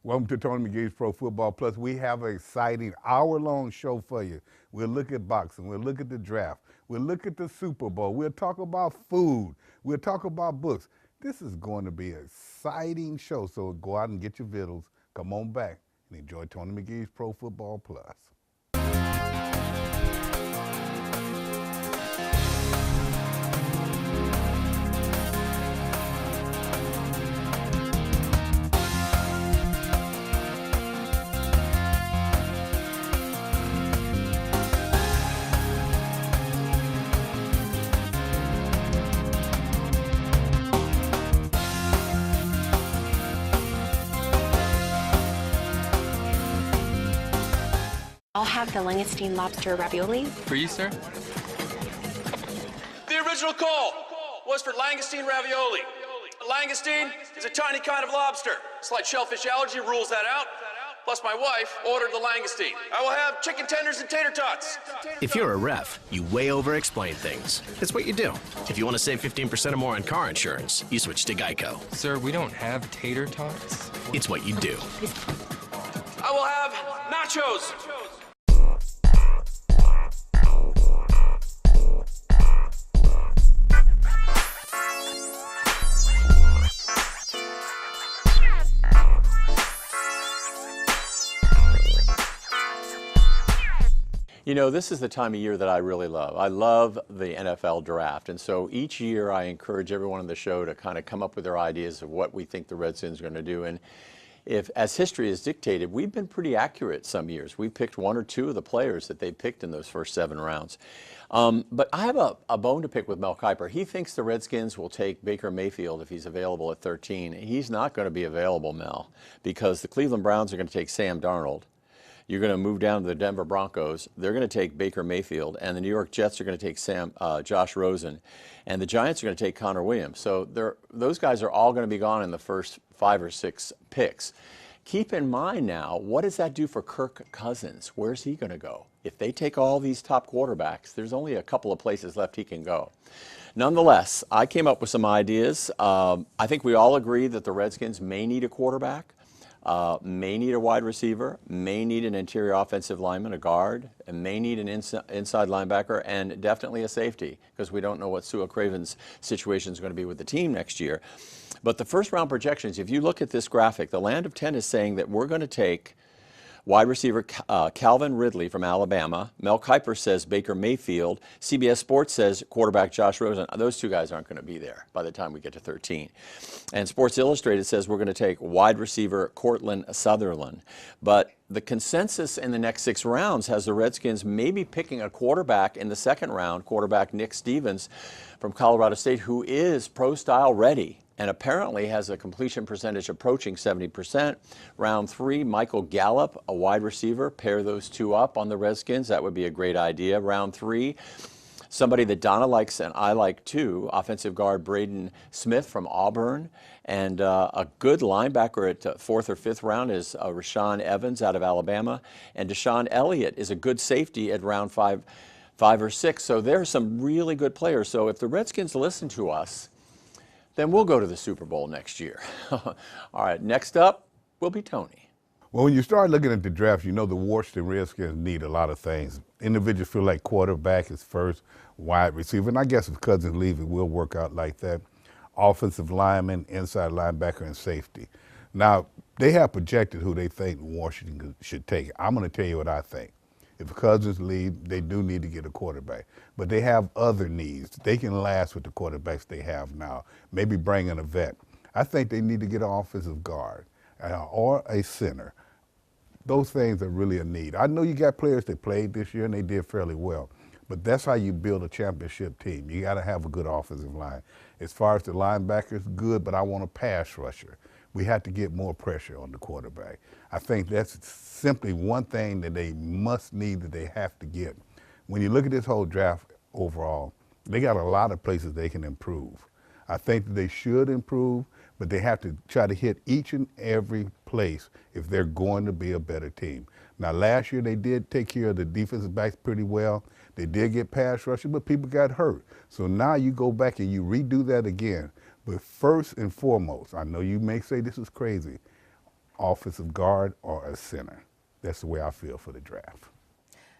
Welcome to Tony McGee's Pro Football Plus. We have an exciting hour-long show for you. We'll look at boxing. We'll look at the draft. We'll look at the Super Bowl. We'll talk about food. We'll talk about books. This is going to be an exciting show, so go out and get your vittles. Come on back and enjoy Tony McGee's Pro Football Plus. I'll have the langoustine lobster ravioli. For you, sir? The original call was for langoustine ravioli. Langoustine is a tiny kind of lobster. Slight shellfish allergy rules that out. Plus, my wife ordered the langoustine. I will have chicken tenders and tater tots. If you're a ref, you way over-explain things. It's what you do. If you want to save 15% or more on car insurance, you switch to Geico. Sir, we don't have tater tots. It's what you do. I will have nachos. You know, this is the time of year that I really love. I love the NFL draft. And so each year I encourage everyone on the show to kind of come up with their ideas of what we think the Redskins are going to do. And if, as history has dictated, we've been pretty accurate some years. We've picked one or two of the players that they picked in those first 7 rounds. But I have a bone to pick with Mel Kiper. He thinks the Redskins will take Baker Mayfield if he's available at 13. He's not going to be available, Mel, because the Cleveland Browns are going to take Sam Darnold. You're going to move down to the Denver Broncos. They're going to take Baker Mayfield, and the New York Jets are going to take Josh Rosen, and the Giants are going to take Connor Williams. So those guys are all going to be gone in the first 5 or 6 picks. Keep in mind now, what does that do for Kirk Cousins? Where's he going to go? If they take all these top quarterbacks, there's only a couple of places left he can go. Nonetheless, I came up with some ideas. I think we all agree that the Redskins may need a quarterback. May need a wide receiver, may need an interior offensive lineman, a guard, and may need an inside linebacker, and definitely a safety, because we don't know what Sua Craven's situation is going to be with the team next year. But the first round projections, if you look at this graphic, the Land of 10 is saying that we're going to take wide receiver Calvin Ridley from Alabama. Mel Kiper says Baker Mayfield. CBS Sports says quarterback Josh Rosen. Those 2 guys aren't going to be there by the time we get to 13. And Sports Illustrated says we're going to take wide receiver Cortland Sutherland. But the consensus in the next 6 rounds has the Redskins maybe picking a quarterback in the 2nd round, quarterback Nick Stevens from Colorado State, who is pro-style ready and apparently has a completion percentage approaching 70%. Round 3, Michael Gallup, a wide receiver. Pair those 2 up on the Redskins. That would be a great idea. Round 3, somebody that Donna likes and I like too, offensive guard Braden Smith from Auburn. And a good linebacker at 4th or 5th round is Rashawn Evans out of Alabama. And Deshaun Elliott is a good safety at round 5 or 6. So there are some really good players. So if the Redskins listen to us, then we'll go to the Super Bowl next year. All right, next up will be Tony. Well, when you start looking at the draft, you know the Washington Redskins need a lot of things. Individuals feel like quarterback is first, wide receiver, and I guess if Cousins leave, it will work out like that. Offensive lineman, inside linebacker, and safety. Now, they have projected who they think Washington should take. I'm going to tell you what I think. If Cousins leave, they do need to get a quarterback. But they have other needs. They can last with the quarterbacks they have now. Maybe bring in a vet. I think they need to get an offensive guard or a center. Those things are really a need. I know you got players that played this year and they did fairly well. But that's how you build a championship team. You got to have a good offensive line. As far as the linebackers, good, but I want a pass rusher. We have to get more pressure on the quarterback. I think that's simply one thing that they must need, that they have to get. When you look at this whole draft overall, they got a lot of places they can improve. I think that they should improve, but they have to try to hit each and every place if they're going to be a better team. Now, last year they did take care of the defensive backs pretty well. They did get pass rushing, but people got hurt. So now you go back and you redo that again. But first and foremost, I know you may say this is crazy, offensive guard, or a center. That's the way I feel for the draft.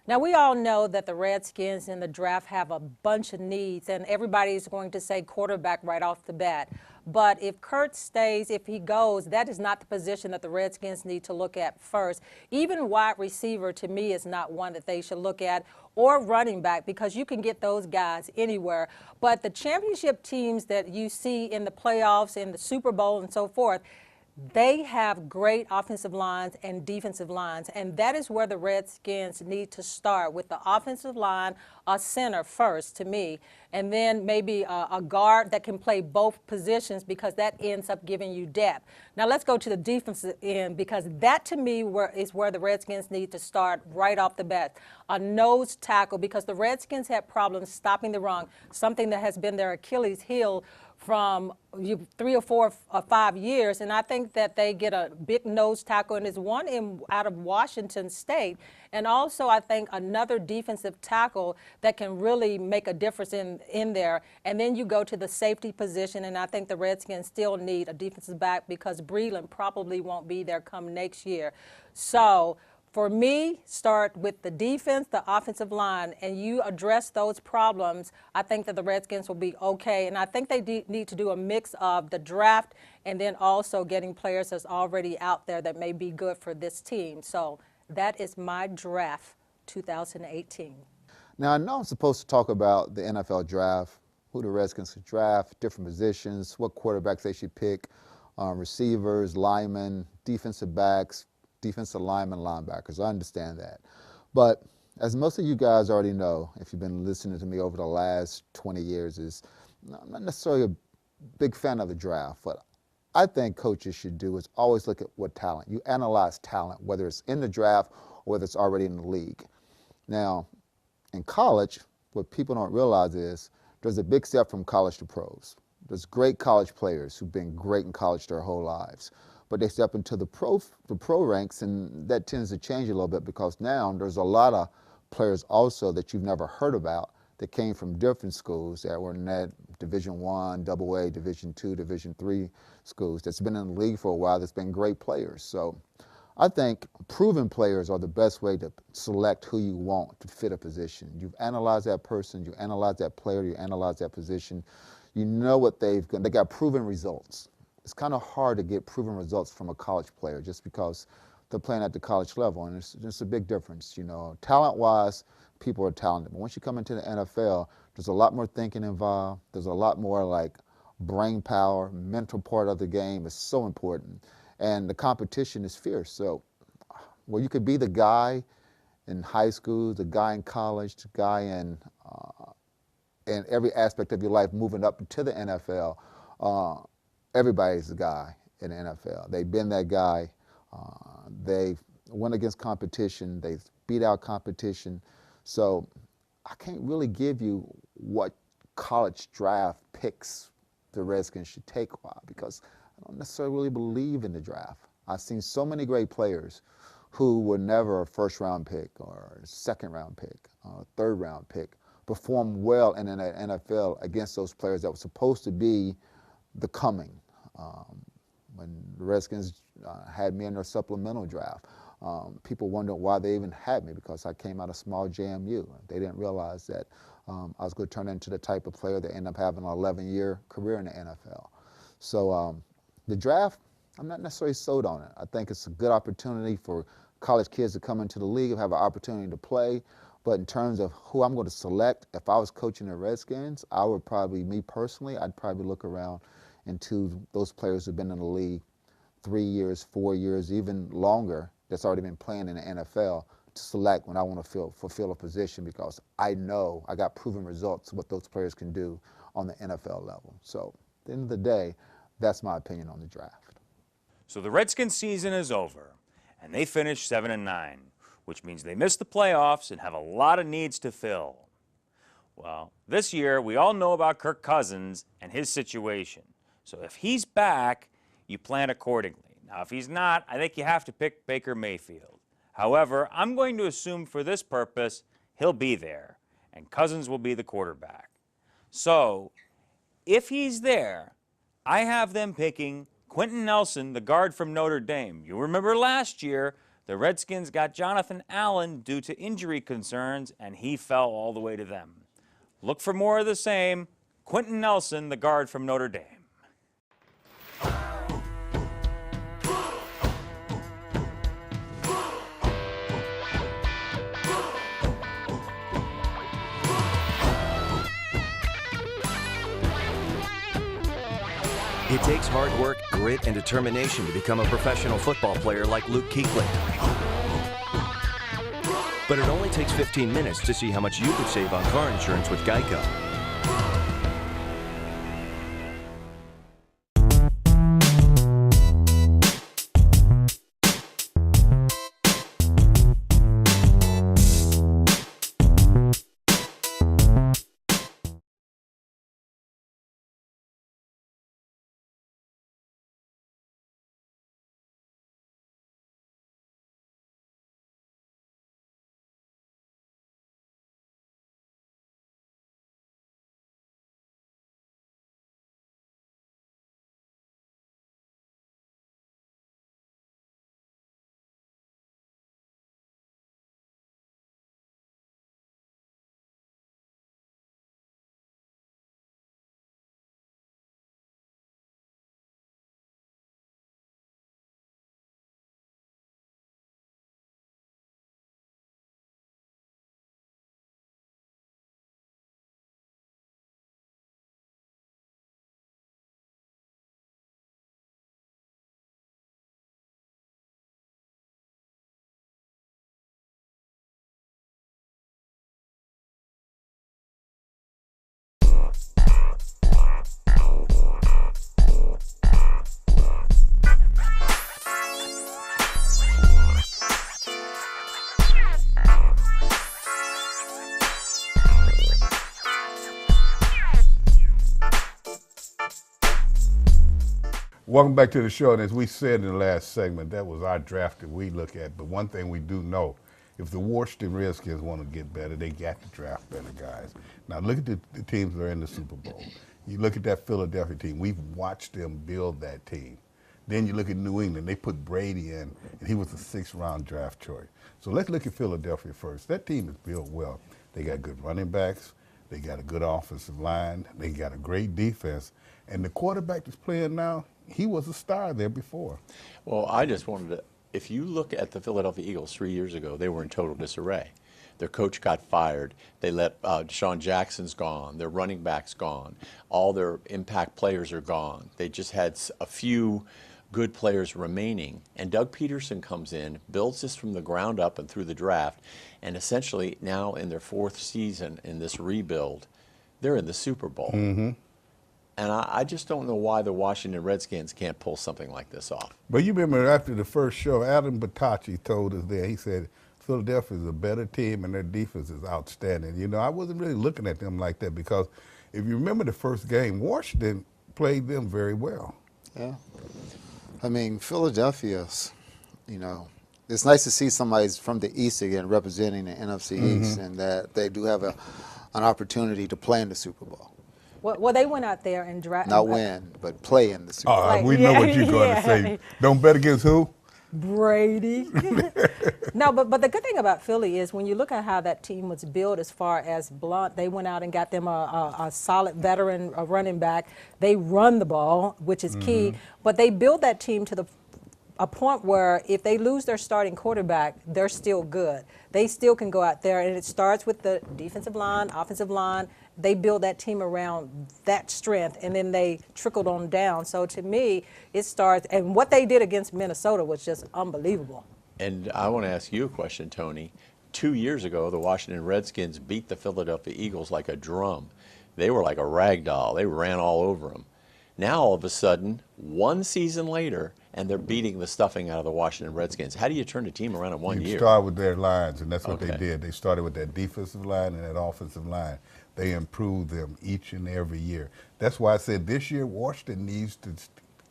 Now, we all know that the Redskins in the draft have a bunch of needs, and everybody's going to say quarterback right off the bat. But if Kurt stays, if he goes, that is not the position that the Redskins need to look at first. Even wide receiver, to me, is not one that they should look at, or running back, because you can get those guys anywhere. But the championship teams that you see in the playoffs, in the Super Bowl, and so forth, they have great offensive lines and defensive lines, and that is where the Redskins need to start, with the offensive line, a center first to me, and then maybe a guard that can play both positions, because that ends up giving you depth. Now let's go to the defensive end, because that to me is where the Redskins need to start right off the bat. A nose tackle, because the Redskins had problems stopping the run, something that has been their Achilles heel from 3 or 4 or 5 years, and I think that they get a big nose tackle, and there's one out of Washington State, and also I think another defensive tackle that can really make a difference in there. And then you go to the safety position, and I think the Redskins still need a defensive back, because Breland probably won't be there come next year. So for me, start with the defense, the offensive line, and you address those problems. I think that the Redskins will be okay. And I think they need to do a mix of the draft and then also getting players that's already out there that may be good for this team. So that is my draft 2018. Now, I know I'm supposed to talk about the NFL draft, who the Redskins should draft, different positions, what quarterbacks they should pick, receivers, linemen, defensive backs, defensive linemen, linebackers. I understand that. But as most of you guys already know, if you've been listening to me over the last 20 years, I'm not necessarily a big fan of the draft. What I think coaches should do is always look at what talent. You analyze talent, whether it's in the draft or whether it's already in the league. Now, in college, what people don't realize is there's a big step from college to pros. There's great college players who've been great in college their whole lives, but they step into the pro ranks, and that tends to change a little bit, because now there's a lot of players also that you've never heard about that came from different schools that were in that Division I, AA, Division II, Division III schools that's been in the league for a while that's been great players. So I think proven players are the best way to select who you want to fit a position. You've analyzed that person, you analyze that player, you analyze that position, you know what they got proven results. It's kind of hard to get proven results from a college player just because they're playing at the college level, and it's a big difference. You know, talent-wise, people are talented, but once you come into the NFL, there's a lot more thinking involved. There's a lot more like brain power, mental part of the game is so important, and the competition is fierce. So, well, you could be the guy in high school, the guy in college, the guy in every aspect of your life moving up to the NFL. Everybody's the guy in the NFL. They've been that guy. They've went against competition. They've beat out competition. So I can't really give you what college draft picks the Redskins should take, because I don't necessarily really believe in the draft. I've seen so many great players who were never a first-round pick or a second-round pick or a third-round pick perform well in the NFL against those players that were supposed to be the coming. When the Redskins had me in their supplemental draft, people wondered why they even had me, because I came out of small JMU. They didn't realize that I was going to turn into the type of player that ended up having an 11-year career in the NFL. So the draft, I'm not necessarily sold on it. I think it's a good opportunity for college kids to come into the league and have an opportunity to play. But in terms of who I'm going to select, if I was coaching the Redskins, I would probably, me personally, I'd probably look around into those players who've been in the league 3 years, 4 years, even longer, that's already been playing in the NFL, to select when I want to fulfill a position, because I know I got proven results what those players can do on the NFL level. So at the end of the day, that's my opinion on the draft. So the Redskins season is over, and they finished 7-9, which means they missed the playoffs and have a lot of needs to fill. Well, this year we all know about Kirk Cousins and his situation. So if he's back, you plan accordingly. Now, if he's not, I think you have to pick Baker Mayfield. However, I'm going to assume for this purpose, he'll be there, and Cousins will be the quarterback. So if he's there, I have them picking Quentin Nelson, the guard from Notre Dame. You remember last year, the Redskins got Jonathan Allen due to injury concerns, and he fell all the way to them. Look for more of the same. Quentin Nelson, the guard from Notre Dame. It takes hard work, grit, and determination to become a professional football player like Luke Kuechly. But it only takes 15 minutes to see how much you could save on car insurance with Geico. Welcome back to the show, and as we said in the last segment, that was our draft that we look at. But one thing we do know, if the Washington Redskins want to get better, they got to draft better guys. Now look at the teams that are in the Super Bowl. You look at that Philadelphia team. We've watched them build that team. Then you look at New England. They put Brady in, and he was a 6th-round draft choice. So let's look at Philadelphia first. That team is built well. They got good running backs. They got a good offensive line. They got a great defense. And the quarterback that's playing now, he was a star there before. Well, I just wanted to, if you look at the Philadelphia Eagles 3 years ago, they were in total disarray. Their coach got fired. They let Deshaun Jackson's gone. Their running back's gone. All their impact players are gone. They just had a few good players remaining. And Doug Peterson comes in, builds this from the ground up and through the draft, and essentially now in their 4th season in this rebuild, they're in the Super Bowl. Mm-hmm. And I just don't know why the Washington Redskins can't pull something like this off. But you remember after the first show, Adam Batacci told us there, he said, Philadelphia is a better team and their defense is outstanding. You know, I wasn't really looking at them like that because if you remember the first game, Washington played them very well. Yeah. I mean, Philadelphia's, you know, it's nice to see somebody from the East again representing the NFC East, and that they do have an opportunity to play in the Super Bowl. Well, they went out there and drafted. Not win, but play in the Super Bowl. We know what you're going to say. Don't bet against who? Brady. No, but the good thing about Philly is when you look at how that team was built as far as Blunt, they went out and got them a solid veteran running back. They run the ball, which is key, but they built that team to a point where if they lose their starting quarterback, they're still good. They still can go out there, and it starts with the defensive line, offensive line. They build that team around that strength, and then they trickled on down. So to me, it starts, and what they did against Minnesota was just unbelievable. And I want to ask you a question, Tony. 2 years ago, the Washington Redskins beat the Philadelphia Eagles like a drum. They were like a rag doll. They ran all over them. Now, all of a sudden, 1 season later, and they're beating the stuffing out of the Washington Redskins. How do you turn a team around in 1 year? You start with their lines, and that's what they did. They started with that defensive line and that offensive line. They improved them each and every year. That's why I said this year Washington needs to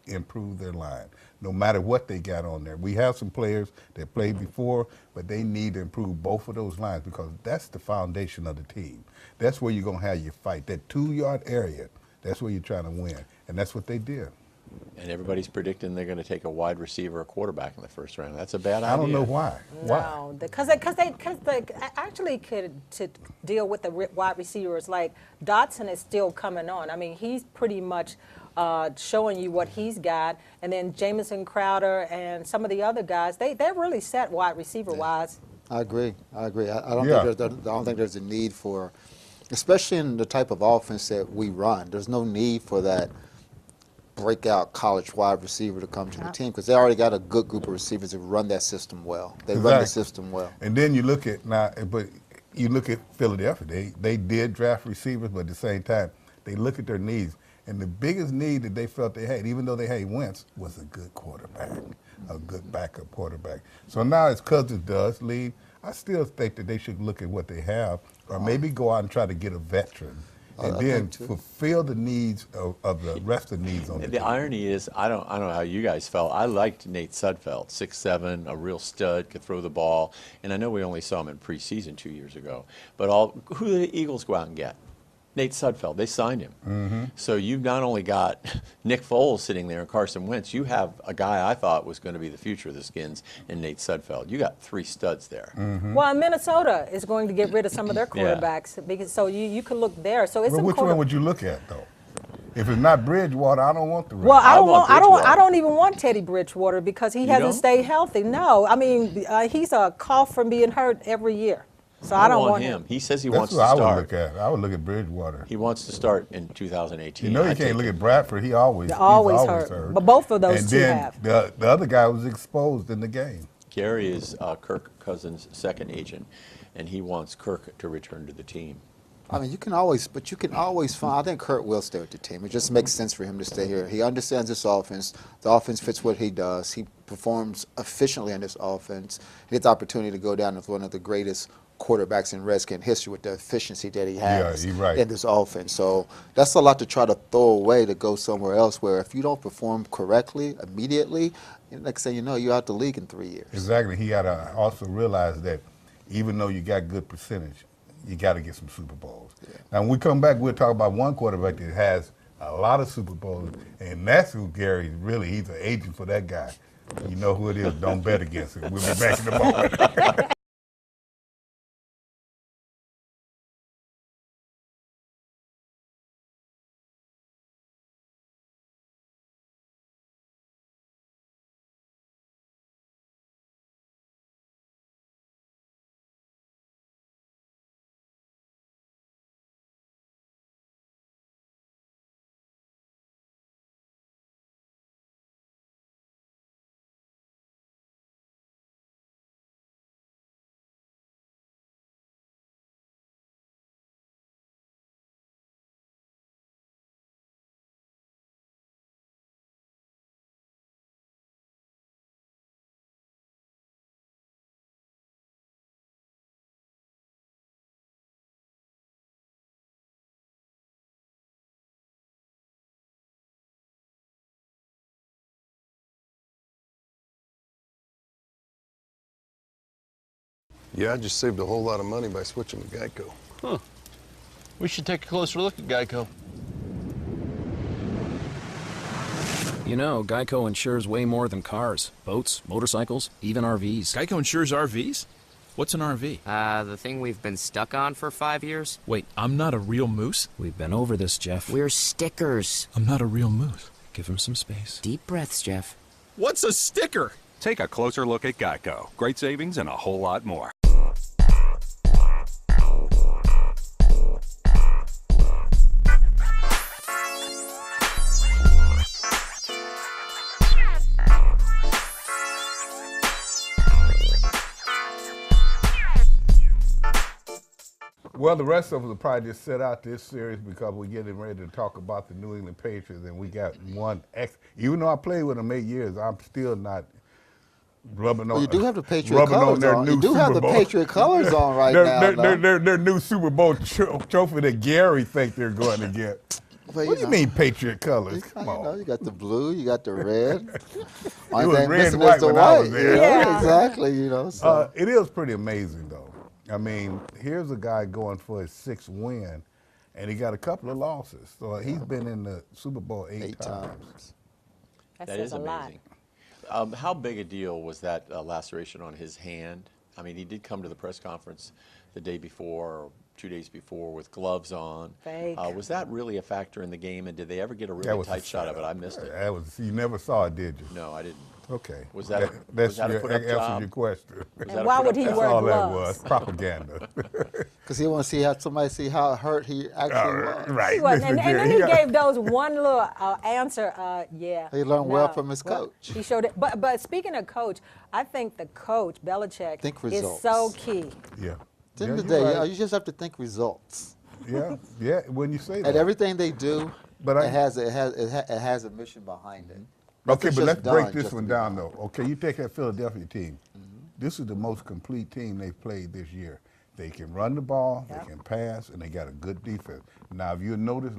improve their line, no matter what they got on there. We have some players that played before, but they need to improve both of those lines because that's the foundation of the team. That's where you're going to have your fight. That 2-yard area, that's where you're trying to win, and that's what they did. And everybody's predicting they're going to take a wide receiver, a quarterback in the first round. That's a bad idea. I don't know why. No, because they actually could to deal with the wide receivers. Like Dotson is still coming on. I mean, he's pretty much showing you what he's got. And then Jamison Crowder and some of the other guys, they're really set wide receiver wise. I agree. I don't think there's a need for, especially in the type of offense that we run. There's no need for that breakout college wide receiver to come to the team because they already got a good group of receivers that run that system well. They run the system well. And then you look at you look at Philadelphia. They did draft receivers, but at the same time, they look at their needs. And the biggest need that they felt they had, even though they had Wentz, was a good quarterback, a good backup quarterback. So now as Cousins does leave, I still think that they should look at what they have, or maybe go out and try to get a veteran. And then fulfill the needs of the rest of the needs on the team. The irony is, I don't know how you guys felt. I liked Nate Sudfeld, 6'7", a real stud, could throw the ball. And I know we only saw him in preseason 2 years ago. But who did the Eagles go out and get? Nate Sudfeld. They signed him. Mm-hmm. So you've not only got Nick Foles sitting there and Carson Wentz, you have a guy I thought was going to be the future of the Skins in Nate Sudfeld. You got 3 studs there. Mm-hmm. Well, Minnesota is going to get rid of some of their quarterbacks because so you could look there. So it's which one would you look at though? If it's not Bridgewater, I don't want the rest. Well, I don't even want Teddy Bridgewater because he hasn't stayed healthy. No, I mean he's a cough from being hurt every year. So I don't want him. He says he That's wants to what start. I would look at. I would look at Bridgewater. He wants to start in 2018. You know you can't look at Bradford. He's always hurt. But both of those and two then have. The other guy was exposed in the game. Gary is Kirk Cousins' second agent, and he wants Kirk to return to the team. I mean, you can always find. I think Kurt will stay with the team. It just makes sense for him to stay here. He understands this offense. The offense fits what he does. He performs efficiently in this offense. He gets the opportunity to go down as one of the greatest quarterbacks in Redskin history with the efficiency that he has in this offense. So that's a lot to try to throw away to go somewhere else where if you don't perform correctly immediately, next thing you know, you're out the league in 3 years. Exactly. He got to also realize that even though you got good percentage, you got to get some Super Bowls. Yeah. Now, when we come back, we'll talk about one quarterback that has a lot of Super Bowls, and that's who Gary really, he's an agent for that guy. You know who it is. Don't bet against him. We'll be back in a moment. Yeah, I just saved a whole lot of money by switching to Geico. Huh. We should take a closer look at Geico. You know, Geico insures way more than cars, boats, motorcycles, even RVs. Geico insures RVs? What's an RV? The thing we've been stuck on for 5 years. Wait, I'm not a real moose? We've been over this, Jeff. We're stickers. I'm not a real moose. Give him some space. Deep breaths, Jeff. What's a sticker? Take a closer look at Geico. Great savings and a whole lot more. Well, the rest of us will probably just set out this series because we're getting ready to talk about the New England Patriots, and we got one even though I played with them 8 years, I'm still not rubbing on. Well, you do have the Patriot colors on. You do have the Patriot colors on right now. Their new Super Bowl trophy that Gary think they're going to get. Well, what do you mean Patriot colors? Come on. You got the blue, you got the red. It was red and white when I was there. Yeah, exactly. So. It is pretty amazing, though. I mean, here's a guy going for his 6th win, and he got a couple of losses. So he's been in the Super Bowl 8 times. That That says is a lot. amazing. How big a deal was that laceration on his hand? I mean, he did come to the press conference the day before, or 2 days before, with gloves on. Fake. Was that really a factor in the game, and did they ever get a That really was a tight shot of it? setup. I missed it. That was, you never saw it, did you? No, I didn't. Okay. Was that a, that's was that a your put-up answer job? your question. Was And that a why would put-up he That's job? wear all that gloves? was. Propaganda. Because he want to see how somebody see how hurt he actually was. Right. He wasn't. And Mr. then Jerry, he got- gave those one little answer, yeah. He learned well no. from his Well, coach. He showed it. But speaking of coach, I think the coach, Belichick, Think is results. so key. Yeah. At the end Yeah, of the you're day, right. you just have to think results. Yeah, yeah. When you say that. And everything they do, But it has a mission behind it. Okay, Nothing's but just let's break done this just one to be down, done. though. Okay, you take that Philadelphia team. This is the most complete team they've played this year. They can run the ball, they can pass, and they got a good defense. Now, if you notice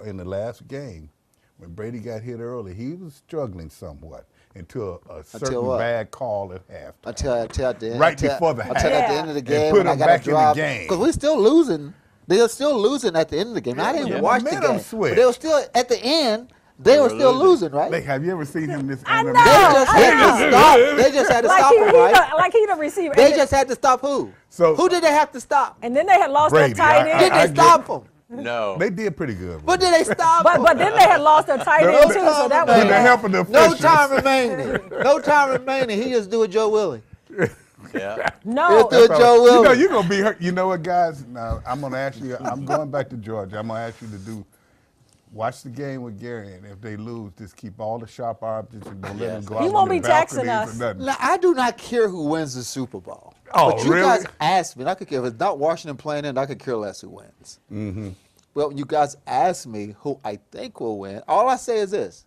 in the last game, when Brady got hit early, he was struggling somewhat until a certain what? bad call at halftime. Until at the end, Right before the half. at the Yeah. end of the And game, put when I them got to back in the drive game. because we're still losing. They are still losing at the end of the game. I didn't even Yeah. watch the Momentum game, switch. but they were still at the end. They were still losing, right? Have you ever seen him this I MMA? know. They just had to stop. They just had to Like stop him, right? like he the receiver. They And just had to stop who? So Who did they have to stop? And then they had lost Brady. their tight end. Did I they get- stop him? No. They did pretty good. But did they stop him? but then they had lost their tight No, end no, too, so that With was the help of the No officials. time remaining. No time remaining. He just do a Joe Willie. Yeah. no. He'll do a Joe You Willie. know, you're going to be hurt. You know what, guys? Now, I'm going to ask you, I'm going back to Georgia. I'm going to ask you to watch the game with Gary, and if they lose, just keep all the sharp objects and don't let them Yes. go He out won't on the be texting balconies us. or nothing. Now, I do not care who wins the Super Bowl. Oh, but you really? guys asked me, and I could care. If it's not Washington playing in, I could care less who wins. Mm-hmm. Well, you guys asked me who I think will win. All I say is this: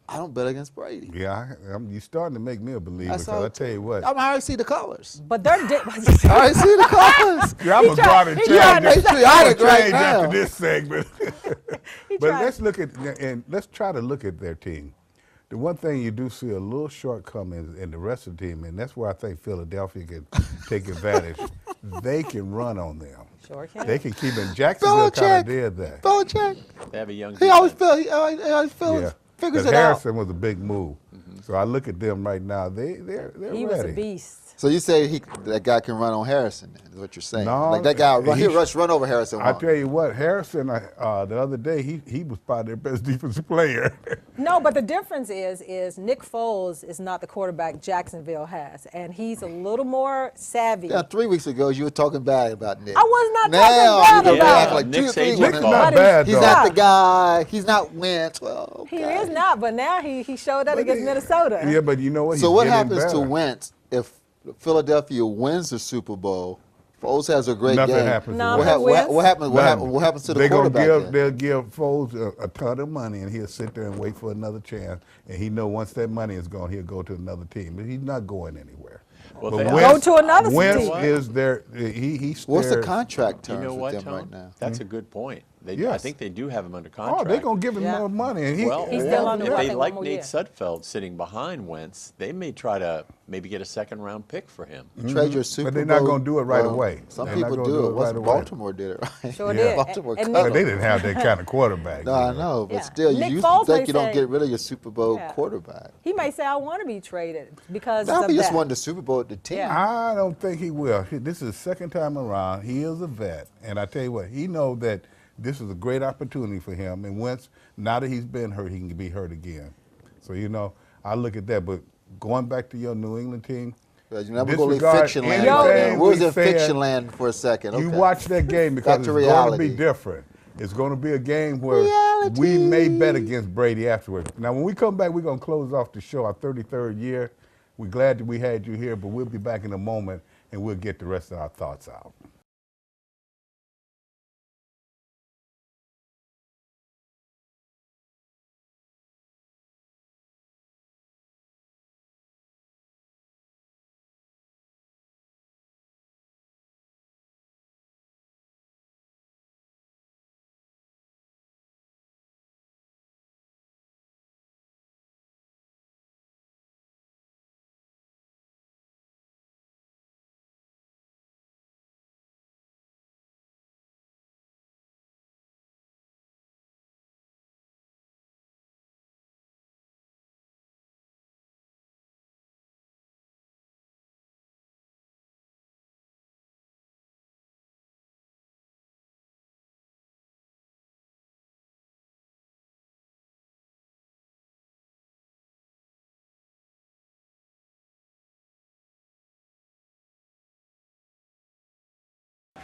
I don't bet against Brady. Yeah, you're starting to make me a believer, That's because all. I tell you what. I already see the colors. But they're I already see the colors. Yeah, I'm going to go out and he change tried to it. stay I'm chaotic gonna right change now. after this segment. But tried. let's look at, and let's try to look at their team. The one thing you do see a little shortcomings in the rest of the team, and that's where I think Philadelphia can take advantage. They can run on them. Sure can. They can keep in Jacksonville kind of did that. Belichick. They have a young He always defense. figures Because it Harrison was a big move. So I look at them right now. They're He ready. was a beast. So you say that guy can run on Harrison, then, is what you're saying? No, Like that guy, he'll run over Harrison. I once. tell you what, Harrison, the other day, he was probably their best defensive player. No, but the difference is Nick Foles is not the quarterback Jacksonville has, and he's a little more savvy. Yeah, 3 weeks ago you were talking bad about Nick. I was not now, talking bad you're about act him. like Nick 2 or 3 Saban weeks Nick's ago. not bad, He's though. not the guy. He's not Wentz. Well, He okay. is not, but now he showed that against Minnesota. Yeah, but you know what? So He's what getting happens to better. Wentz if Philadelphia wins the Super Bowl? Foles has a great Nothing game. happens to No, Wentz. but Wentz- What happens? Nothing. What happens to the They're gonna quarterback? then? They'll give Foles a ton of money, and he'll sit there and wait for another chance. And he know once that money is gone, he'll go to another team. But he's not going anywhere. Well, But they- Go to another Wentz team. is there. He's What's the there. contract You terms know with what, them Tom? right now? That's a good point. I Yes. think they do have him under Oh, contract. they're gonna give him Yeah. more money, and Well, He's or still under, if I they think, like one more Nate year. Sudfeld sitting behind Wentz, they may try to maybe get a second-round pick for him. Trade your Super But they're not Bowl- gonna do it right well, away. Some They're people not gonna do do it. it What's right away. Baltimore did it right. Sure Yeah. did. Baltimore And cut But they didn't have that kind of quarterback. No, I know, but Yeah. still, Nick you used Foles to think may you don't say- get rid of your Super Bowl Yeah. quarterback. He may say, I want to be traded because Now of he just that. won the Super Bowl at the team. Yeah. I don't think he will. This is the second time around. He is a vet, and I tell you what, he knows that this is a great opportunity for him. And once, now that he's been hurt, he can be hurt again. So I look at that. But going back to your New England team, You're never going to leave disregard fiction land. anything We was we in said. fiction land for a second. You Okay. watch that game because Back it's to going to reality. be different. It's going to be a game where we may bet against Brady afterwards. Now, when we come back, we're going to close off the show, our 33rd year. We're glad that we had you here, but we'll be back in a moment, and we'll get the rest of our thoughts out.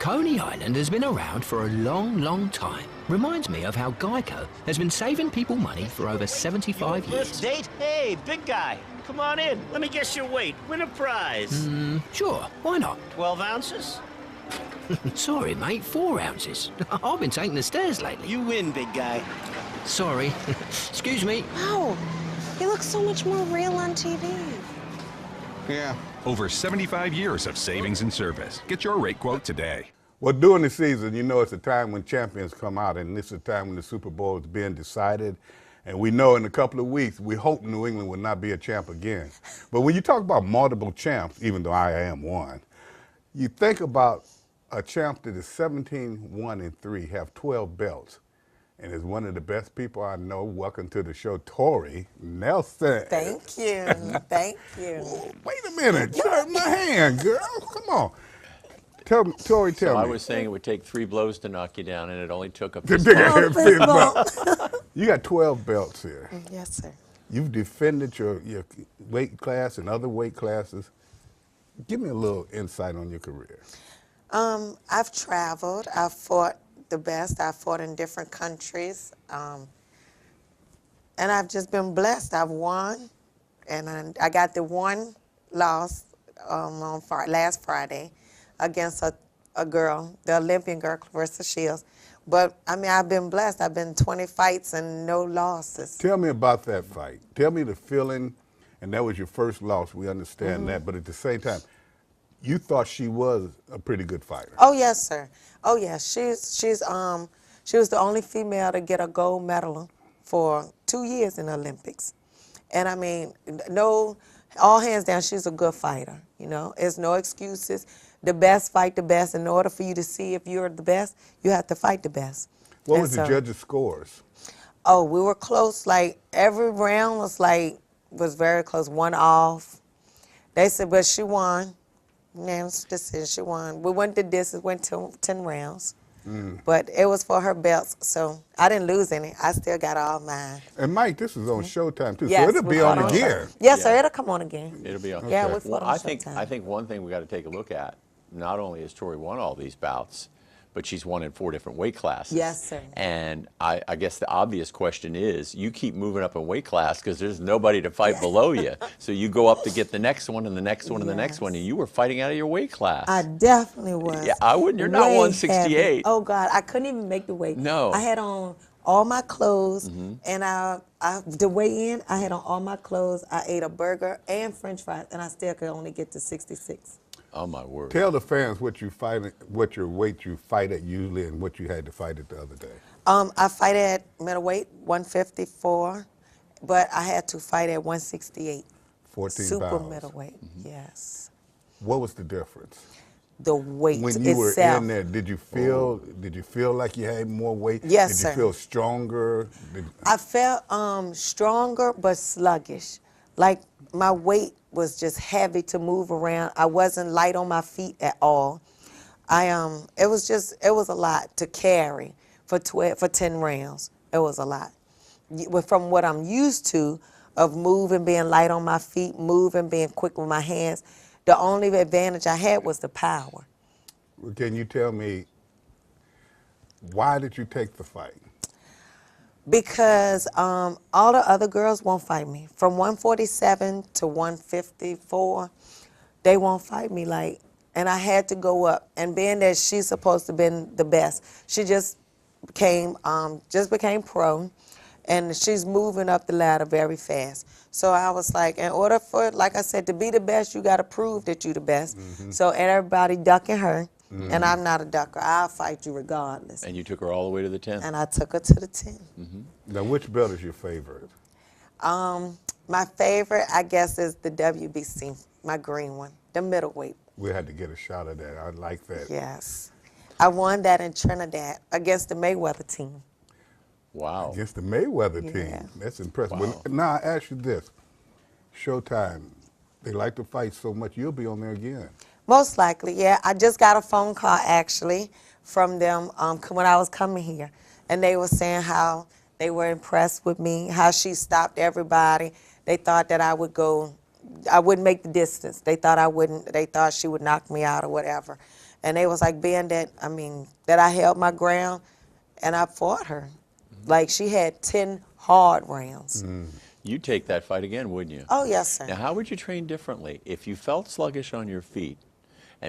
Coney Island has been around for a long, long time. Reminds me of how Geico has been saving people money for over 75 years. First date? Hey, big guy. Come on in. Let me guess your weight. Win a prize. Sure, why not? 12 ounces? Sorry, mate, 4 ounces. I've been taking the stairs lately. You win, big guy. Sorry. Excuse me. Wow, he looks so much more real on TV. Yeah. Over 75 years of savings and service. Get your rate quote today. Well, during the season, you know, it's a time when champions come out, and this is a time when the Super Bowl is being decided. And we know in a couple of weeks, we hope New England will not be a champ again. But when you talk about multiple champs, even though I am one, you think about a champ that is 17-1-3, have 12 belts, and is one of the best people I know. Welcome to the show, Tori Nelson. Thank you. Thank you. Wait a minute. You hurt my hand, girl. Come on. Tori, tell me. I was saying it would take 3 blows to knock you down, and it only took a fist bump. You got 12 belts here. Yes, sir. You've defended your weight class and other weight classes. Give me a little insight on your career. I've traveled. I've fought the best. I've fought in different countries. And I've just been blessed. I've won. And I got the one loss on last Friday against a girl, the Olympian girl, Clarissa Shields. But, I mean, I've been blessed. I've been 20 fights and no losses. Tell me about that fight. Tell me the feeling, and that was your first loss. We understand that. But at the same time, you thought she was a pretty good fighter. Oh, yes, sir. Oh, yes. She was the only female to get a gold medal for 2 years in the Olympics. And, I mean, all hands down, she's a good fighter, you know. There's no excuses. The best fight the best. In order for you to see if you're the best, you have to fight the best. What was the judges' scores? Oh, we were close. Like, every round was very close, 1 off. They said, but she won. Unanimous decision, she won. We went the distance, went to 10 rounds. But it was for her belts, so I didn't lose any. I still got all mine. And Mike, this is on Showtime too, Yes, so it'll be on again. Yes, sir, it'll come on again. It'll be on. Yeah, we fought Well, on Showtime. I think one thing we got to take a look at, not only has Tori won all these bouts, but she's won in 4 different weight classes. Yes, sir. And I guess the obvious question is, you keep moving up in weight class because there's nobody to fight below you. So you go up to get the next one and the next one and the next one, and you were fighting out of your weight class. I definitely was. Yeah, I wouldn't. You're not Way 168. heavy. Oh, God, I couldn't even make the weight. No. I had on all my clothes, and the weigh in, I had on all my clothes. I ate a burger and French fries, and I still could only get to 66. Oh, my word. Tell the fans what your weight you fight at usually and what you had to fight at the other day. I fight at middleweight, 154, but I had to fight at 168. 14 Super pounds. middleweight, yes. What was the difference? The weight When you itself. were in there, did you feel like you had more weight? Yes, Did you sir. feel stronger? I felt stronger but sluggish. Like my weight was just heavy to move around. I wasn't light on my feet at all. It was a lot to carry for 10 rounds. It was a lot. From what I'm used to of moving, being light on my feet, moving, being quick with my hands, the only advantage I had was the power. Can you tell me, why did you take the fight? Because all the other girls won't fight me. From 147 to 154, they won't fight me. And I had to go up. And being that she's supposed to have been the best, she just became pro, and she's moving up the ladder very fast. So I was like, in order for, like I said, to be the best, you got to prove that you're the best. So everybody ducking her. And I'm not a ducker. I'll fight you regardless. And you took her all the way to the 10th? And I took her to the 10. Now, which belt is your favorite? My favorite, I guess, is the WBC, my green one, the middleweight. We had to get a shot of that. I like that. Yes. I won that in Trinidad against the Mayweather team. Wow. Against the Mayweather team. That's impressive. Wow. Now, I ask you this. Showtime, they like to fight so much, you'll be on there again. Most likely, yeah. I just got a phone call, actually, from them when I was coming here. And they were saying how they were impressed with me, how she stopped everybody. They thought that I wouldn't make the distance. They thought she would knock me out or whatever. And they was like, being that, I mean, that I held my ground and I fought her. Like, she had 10 hard rounds. You'd take that fight again, wouldn't you? Oh, yes, sir. Now, how would you train differently? If you felt sluggish on your feet,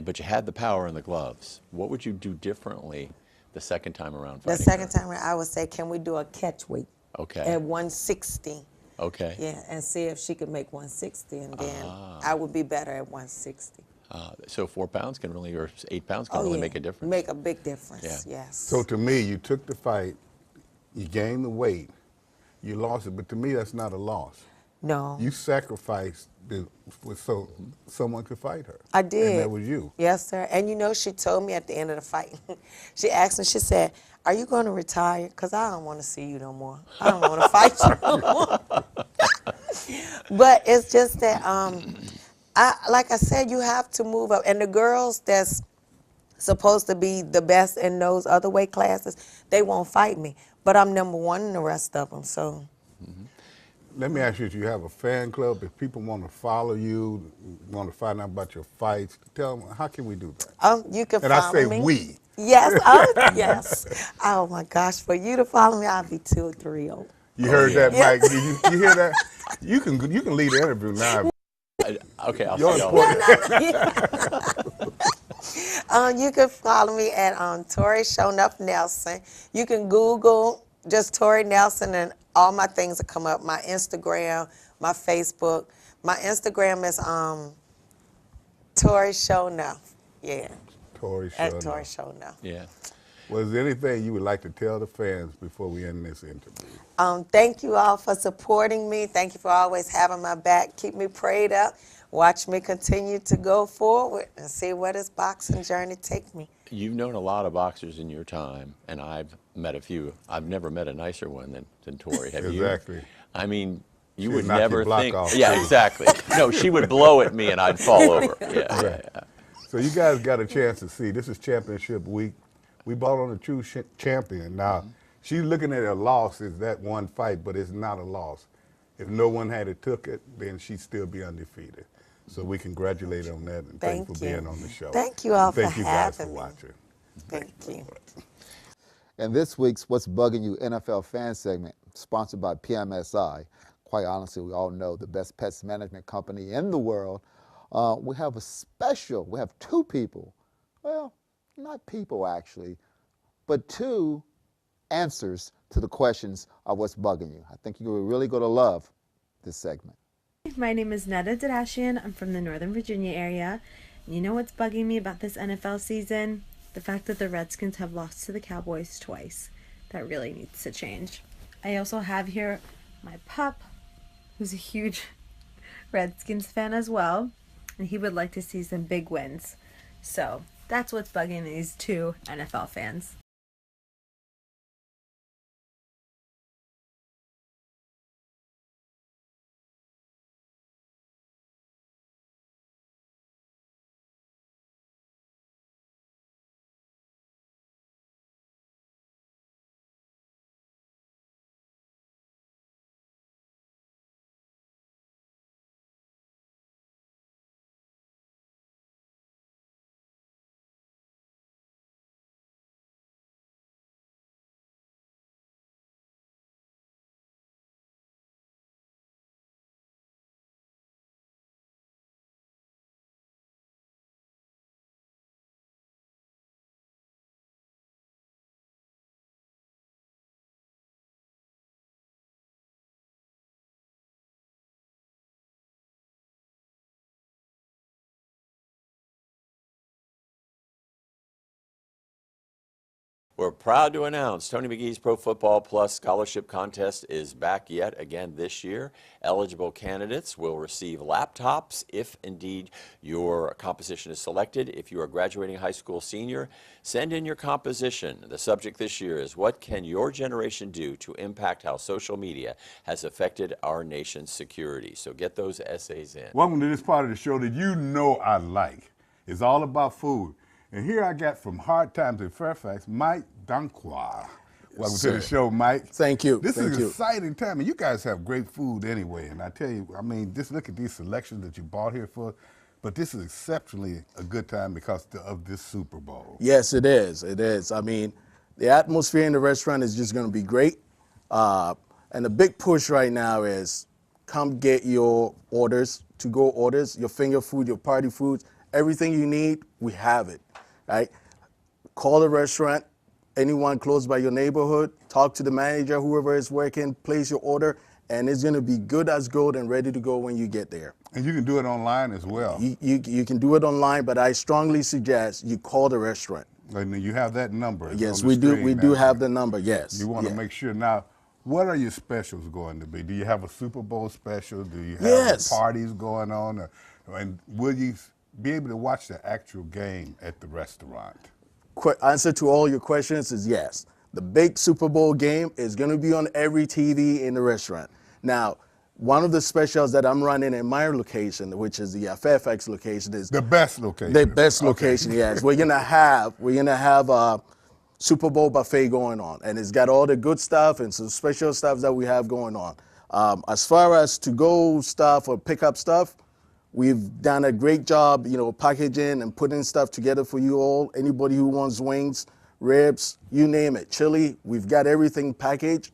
but you had the power in the gloves, what would you do differently the second time around fighting The second her? time around, I would say, can we do a catch weight Okay. at 160? Okay. Yeah, and see if she could make 160, and then I would be better at 160. So 4 pounds can really, or 8 pounds can really make a difference. Make a big difference, Yeah. yes. So to me, you took the fight, you gained the weight, you lost it, but to me, that's not a loss. No. You sacrificed so someone could fight her. I did. And that was you. Yes, sir. And you know, she told me at the end of the fight, she asked me, she said, are you going to retire? Because I don't want to see you no more. I don't want to fight you no more. But it's just that, like I said, you have to move up. And the girls that's supposed to be the best in those other weight classes, they won't fight me. But I'm number one in the rest of them, so. Let me ask you, if you have a fan club, if people want to follow you, want to find out about your fights, tell them, how can we do that? You can and follow me. And I say we. Yes, yes. Oh my gosh, for you to follow me, I'll be 2 or 3 old. You heard that, Mike? Did you hear that? You can lead the interview now. Okay, I'll You're important. You can follow me at Tori Showing Up Nelson. You can Google just Tori Nelson and all my things will come up. My Instagram, my Facebook. My Instagram is Tori Showing Up. Yeah. Tori At Tori Showing Up. Yeah. Was there anything you would like to tell the fans before we end this interview? Thank you all for supporting me. Thank you for always having my back. Keep me prayed up. Watch me continue to go forward and see where this boxing journey takes me. You've known a lot of boxers in your time, and I've met a few. I've never met a nicer one than Tori. Have you? Exactly. I mean, you She'd would knock your never block think. off, Yeah, too. exactly. No, she would blow at me and I'd fall over. Yeah, Right. yeah. So you guys got a chance to see. This is championship week. We bought on a true champion. Now, she's looking at a loss as that one fight, but it's not a loss. If no one had it took it, then she'd still be undefeated. So we congratulate her on that, and thank you for being on the show. Thank you all for Thank you guys for having me. watching. Thank you. And this week's What's Bugging You NFL fan segment, sponsored by PMSI. Quite honestly, we all know the best pest management company in the world. We have we have 2 people, well, not people actually, but 2 answers to the questions of what's bugging you. I think you're really going to love this segment. My name is Neda Dadashian. I'm from the Northern Virginia area. You know what's bugging me about this NFL season? The fact that the Redskins have lost to the Cowboys twice. That really needs to change. I also have here my pup, who's a huge Redskins fan as well, and he would like to see some big wins. So that's what's bugging these 2 NFL fans. We're proud to announce Tony McGee's Pro Football Plus Scholarship Contest is back yet again this year. Eligible candidates will receive laptops if indeed your composition is selected. If you are a graduating high school senior, send in your composition. The subject this year is what can your generation do to impact how social media has affected our nation's security. So get those essays in. Welcome to this part of the show that you know I like. It's all about food. And here I got from Hard Times in Fairfax, Mike Danquois. Welcome to the show, Mike. Thank you. This Thank is an you. exciting time. And you guys have great food anyway. And I tell you, I mean, just look at these selections that you bought here for but this is exceptionally a good time because of this Super Bowl. Yes, it is. It is. I mean, the atmosphere in the restaurant is just going to be great. And the big push right now is come get your orders, to-go orders, your finger food, your party foods, everything you need, we have it, right? Call the restaurant, anyone close by your neighborhood, talk to the manager, whoever is working, place your order, and it's going to be good as gold and ready to go when you get there. And you can do it online as well. You can do it online, but I strongly suggest you call the restaurant. And you have that number. It's Yes, on the we do. screen We now. do have the number. Yes. You want to Yeah. make sure. Now, what are your specials going to be? Do you have a Super Bowl special? Do you have Yes. parties going on? And will you be able to watch the actual game at the restaurant? Answer to all your questions is yes. The big Super Bowl game is going to be on every TV in the restaurant. Now, one of the specials that I'm running in my location, which is the Fairfax location, is the best location. The best location, yes. We're gonna have a Super Bowl buffet going on, and it's got all the good stuff and some special stuff that we have going on. As far as to-go stuff or pick-up stuff, we've done a great job, packaging and putting stuff together for you all. Anybody who wants wings, ribs, you name it, chili, we've got everything packaged.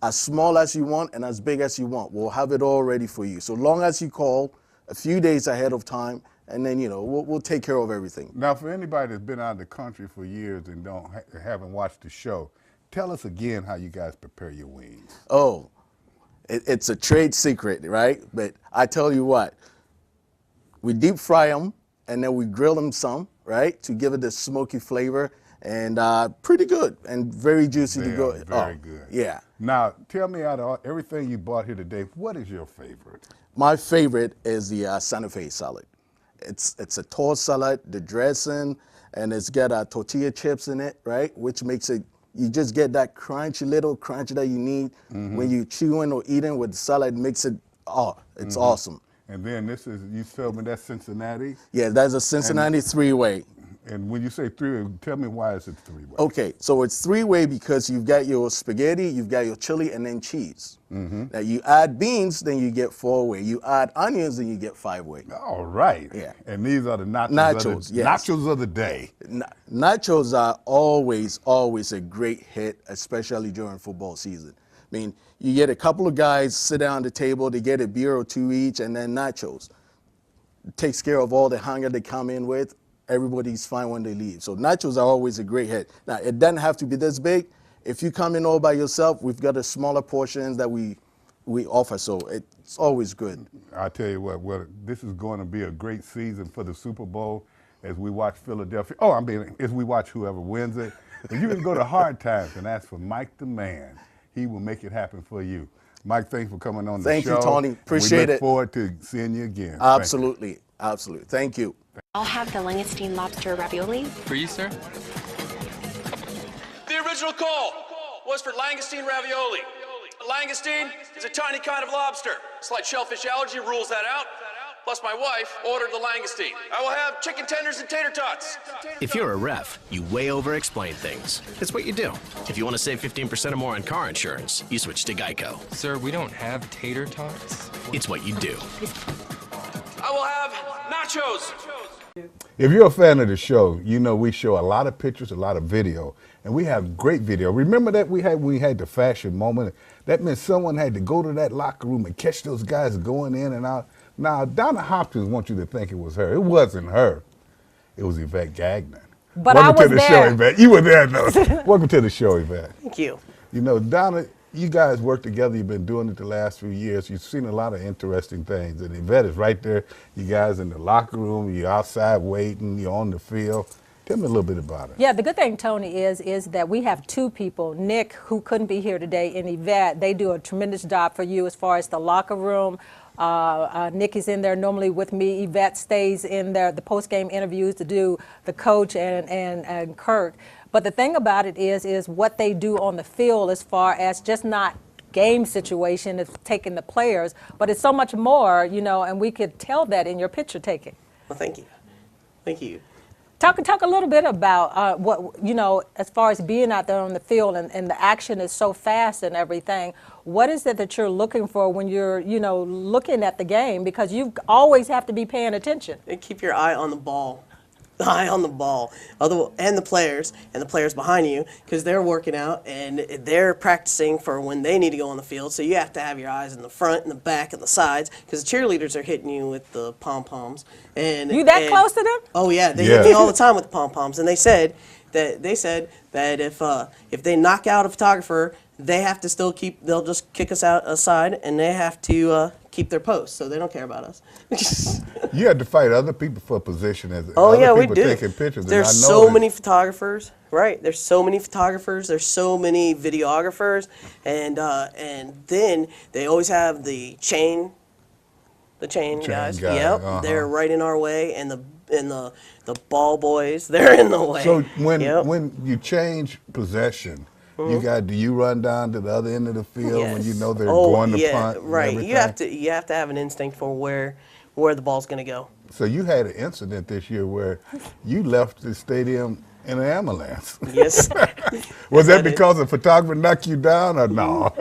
As small as you want and as big as you want. We'll have it all ready for you. So long as you call a few days ahead of time, and then, we'll take care of everything. Now, for anybody that's been out of the country for years and haven't watched the show, tell us again how you guys prepare your wings. Oh, it's a trade secret, right? But I tell you what, we deep fry them, and then we grill them some, right, to give it the smoky flavor, and pretty good and very juicy to go. Very good. Yeah. Now, tell me, out of everything you bought here today, what is your favorite? My favorite is the Santa Fe salad. It's a tall salad, the dressing, and it's got tortilla chips in it, right? Which makes it, you just get that little crunch that you need when you chewing or eating with the salad. Makes it, it's awesome. And then you told me that's Cincinnati? Yeah, that's a Cincinnati three-way. And when you say three-way, tell me why is it three-way? Okay, so it's three-way because you've got your spaghetti, you've got your chili, and then cheese. Now you add beans, then you get four-way. You add onions, then you get five-way. All right. Yeah. And these are the nachos. Nachos, yes. Nachos of the day. Nachos are always a great hit, especially during football season. I mean, you get a couple of guys sit down at the table, they get a beer or two each, and then nachos. It takes care of all the hunger they come in with. Everybody's fine when they leave. So nachos are always a great hit. Now, it doesn't have to be this big. If you come in all by yourself, we've got a smaller portions that we offer, so it's always good. I tell you what, this is going to be a great season for the Super Bowl as we watch Philadelphia. As we watch whoever wins it. But you can go to Hard Times and ask for Mike the Man. He will make it happen for you. Mike, thanks for coming on the show. Thank you, Tony. Appreciate it. We look forward to seeing you again. Absolutely. Absolutely. Thank you. I'll have the langoustine lobster ravioli. For you, sir? The original call was for langoustine ravioli. Langoustine is a tiny kind of lobster. Slight shellfish allergy rules that out. Plus, my wife ordered the langoustine. I will have chicken tenders and tater tots. If you're a ref, you way over-explain things. It's what you do. If you want to save 15% or more on car insurance, you switch to Geico. Sir, we don't have tater tots. It's what you do. I will have nachos. If you're a fan of the show, you know we show a lot of pictures, a lot of video, and we have great video. Remember that we had the fashion moment? That meant someone had to go to that locker room and catch those guys going in and out. Now, Donna Hopkins wants you to think it was her. It wasn't her. It was Yvette Gagnon. But Welcome I was to the there. show, Yvette. You were there, though. Welcome to the show, Yvette. Thank you. You know, Donna, you guys work together. You've been doing it the last few years. You've seen a lot of interesting things. And Yvette is right there. You guys in the locker room. You're outside waiting. You're on the field. Tell me a little bit about it. Yeah, the good thing, Tony, is that we have two people, Nick, who couldn't be here today, and Yvette. They do a tremendous job for you as far as the locker room. Nick is in there normally with me. Yvette stays in there, the post-game interviews to do the coach and Kirk. But the thing about it is what they do on the field as far as just not game situation, is taking the players, but it's so much more, and we could tell that in your picture taking. Well, thank you. Thank you. Talk a little bit about what, as far as being out there on the field and the action is so fast and everything. What is it that you're looking for when you're, looking at the game? Because you always have to be paying attention. And keep your eye on the ball. Eye on the ball, and the players behind you, because they're working out and they're practicing for when they need to go on the field. So you have to have your eyes in the front and the back and the sides, because the cheerleaders are hitting you with the pom-poms. And you that close to them? Oh yeah, they hit me all the time with the pom-poms, and they said that if they knock out a photographer, they have to still they'll just kick us aside, and they have to keep their post, so they don't care about us. You had to fight other people for a position as other people we do. taking pictures. There's so many photographers, right? There's so many photographers. There's so many videographers, and then they always have the chain guys. Yep, they're right in our way, and the ball boys, they're in the way. So when you change possession, do you run down to the other end of the field when you know they're going to punt? Right. And you have to have an instinct for where the ball's going to go. So you had an incident this year where you left the stadium in an ambulance. Yes. Was that because a photographer knocked you down or no?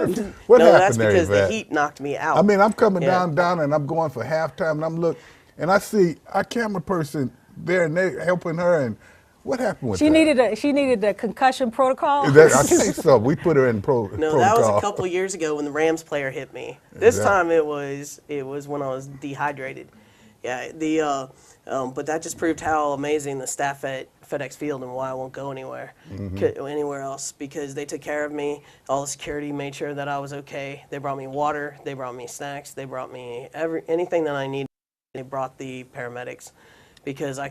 What no, happened that's there, because Yvette? the heat knocked me out. I mean, I'm coming down, and I'm going for halftime, and and I see our camera person there, and they helping her, and what happened with that? She needed a concussion protocol? I think so. We put her in protocol. No, that was a couple of years ago when the Rams player hit me. This time it was when I was dehydrated. Yeah, but that just proved how amazing the staff at FedEx Field and why I won't go anywhere else, because they took care of me. All the security made sure that I was okay. They brought me water, they brought me snacks, they brought me anything that I needed. They brought the paramedics, because I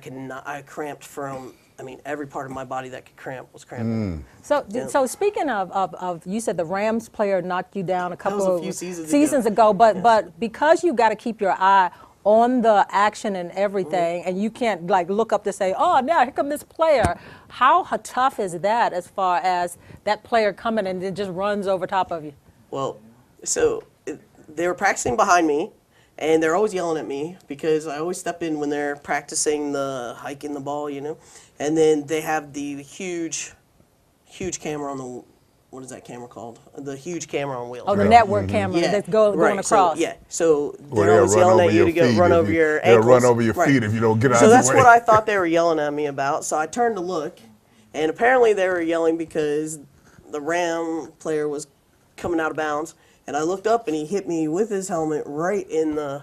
cramped from. I mean, every part of my body that could cramp was cramping. So speaking of, you said the Rams player knocked you down a couple of seasons ago, but because you got to keep your eye on the action and everything, and you can't look up to say, oh, now here come this player. How tough is that as far as that player coming and then just runs over top of you? Well, so they were practicing behind me. And they're always yelling at me because I always step in when they're practicing the hiking the ball, And then they have the huge camera on the, what is that camera called? The huge camera on wheels. Oh, the network camera that's going across. So they're always yelling at you to run over your ankles. They'll run over your feet if you don't get out of the way. So that's what I thought they were yelling at me about. So I turned to look, and apparently they were yelling because the Ram player was coming out of bounds. And I looked up, and he hit me with his helmet right in the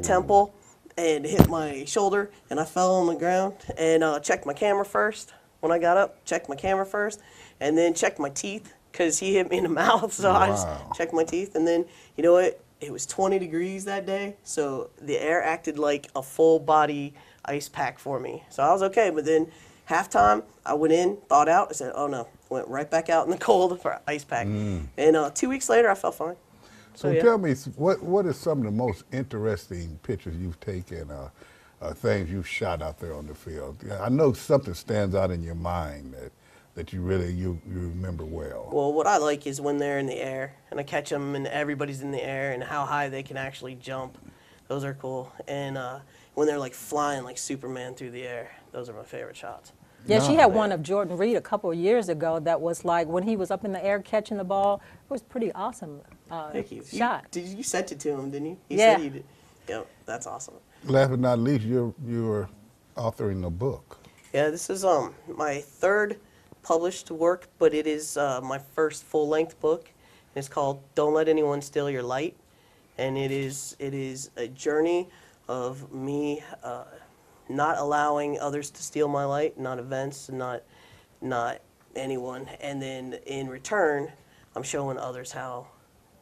temple, and hit my shoulder, and I fell on the ground. And checked my camera first when I got up. Checked my camera first, and then checked my teeth because he hit me in the mouth. So I just checked my teeth, and then you know what? It was 20 degrees that day, so the air acted like a full body ice pack for me. So I was okay. But then halftime, I went in, thawed out. I said, oh no. Went right back out in the cold for ice pack. And 2 weeks later, I felt fine. So tell me, what is some of the most interesting pictures you've taken, things you've shot out there on the field? I know something stands out in your mind that you remember well. Well, what I like is when they're in the air, and I catch them, and everybody's in the air, and how high they can actually jump. Those are cool. And when they're flying like Superman through the air, those are my favorite shots. Yeah, she had one of Jordan Reed a couple of years ago that was when he was up in the air catching the ball. It was pretty awesome. Thank you. Shot. You sent it to him, didn't you? He said you did. Yep, that's awesome. Last but not least, you're authoring a book. Yeah, this is my third published work, but it is my first full-length book. It's called "Don't Let Anyone Steal Your Light," and it is a journey of me. Not allowing others to steal my light, not events, not anyone. And then in return, I'm showing others how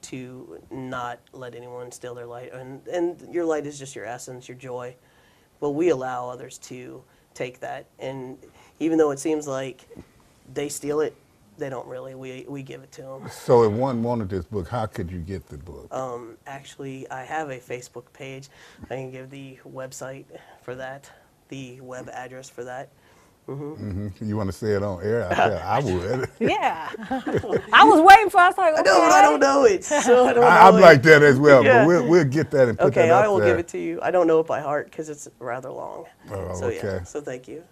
to not let anyone steal their light. And your light is just your essence, your joy. But we allow others to take that. And even though it seems like they steal it, they don't really. We give it to them. So if one wanted this book, how could you get the book? Actually, I have a Facebook page. I can give the website for that, the web address for that. You want to say it on air? I would. Yeah. I was waiting for us. Like, okay. I don't know it. So I don't know I'm it. like that as well, Yeah. but we'll get that and put that up there. Okay, I will give it to you. I don't know it by heart because it's rather long. Oh, so, okay. Yeah, so thank you.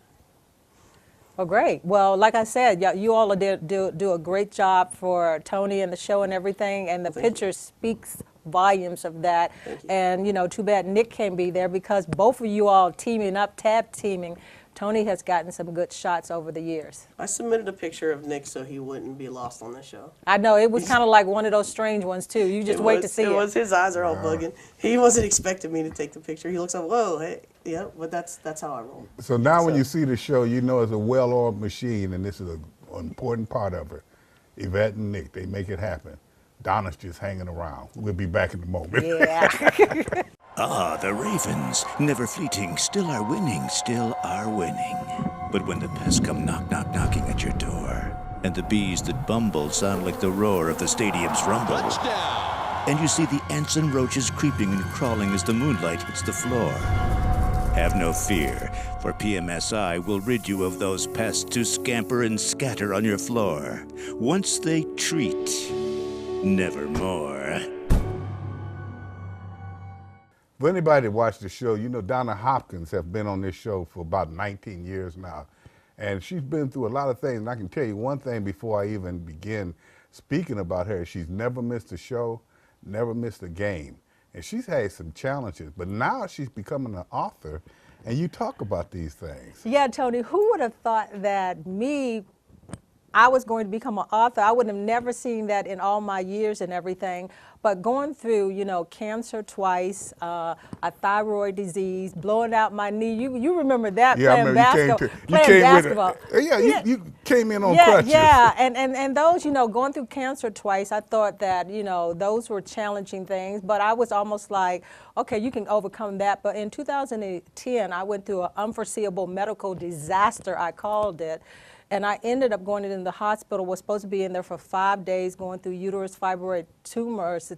Oh, great. Well, like I said, you all do a great job for Tony and the show and everything, and the picture speaks volumes of that. And, too bad Nick can't be there because both of you all teaming up, tag teaming. Tony has gotten some good shots over the years. I submitted a picture of Nick so he wouldn't be lost on the show. I know, it was kind of like one of those strange ones, too. You just wait to see it. It was, his eyes are all bugging. He wasn't expecting me to take the picture. He looks up, whoa, hey, yeah, but that's how I roll. So now when you see the show, you know it's a well-oiled machine, and this is an important part of it. Yvette and Nick, they make it happen. Donna's just hanging around. We'll be back in a moment. Yeah. Ah, the Ravens, never fleeting, still are winning, still are winning. But when the pests come knocking at your door, and the bees that bumble sound like the roar of the stadium's rumble, touchdown! And you see the ants and roaches creeping and crawling as the moonlight hits the floor, have no fear, for PMSI will rid you of those pests to scamper and scatter on your floor. Once they treat, nevermore. For anybody that watched the show, Donna Hopkins has been on this show for about 19 years now. And she's been through a lot of things. And I can tell you one thing before I even begin speaking about her. She's never missed a show, never missed a game. And she's had some challenges. But now she's becoming an author, and you talk about these things. Yeah, Tony, who would have thought that I was going to become an author? I would have never seen that in all my years and everything. But going through, cancer twice, a thyroid disease, blowing out my knee. You remember that, playing basketball. You came in on crutches. Yeah, and those, going through cancer twice, I thought that, those were challenging things. But I was almost like, okay, you can overcome that. But in 2010, I went through an unforeseeable medical disaster, I called it. And I ended up going in the hospital, was supposed to be in there for 5 days, going through uterus fibroid tumors,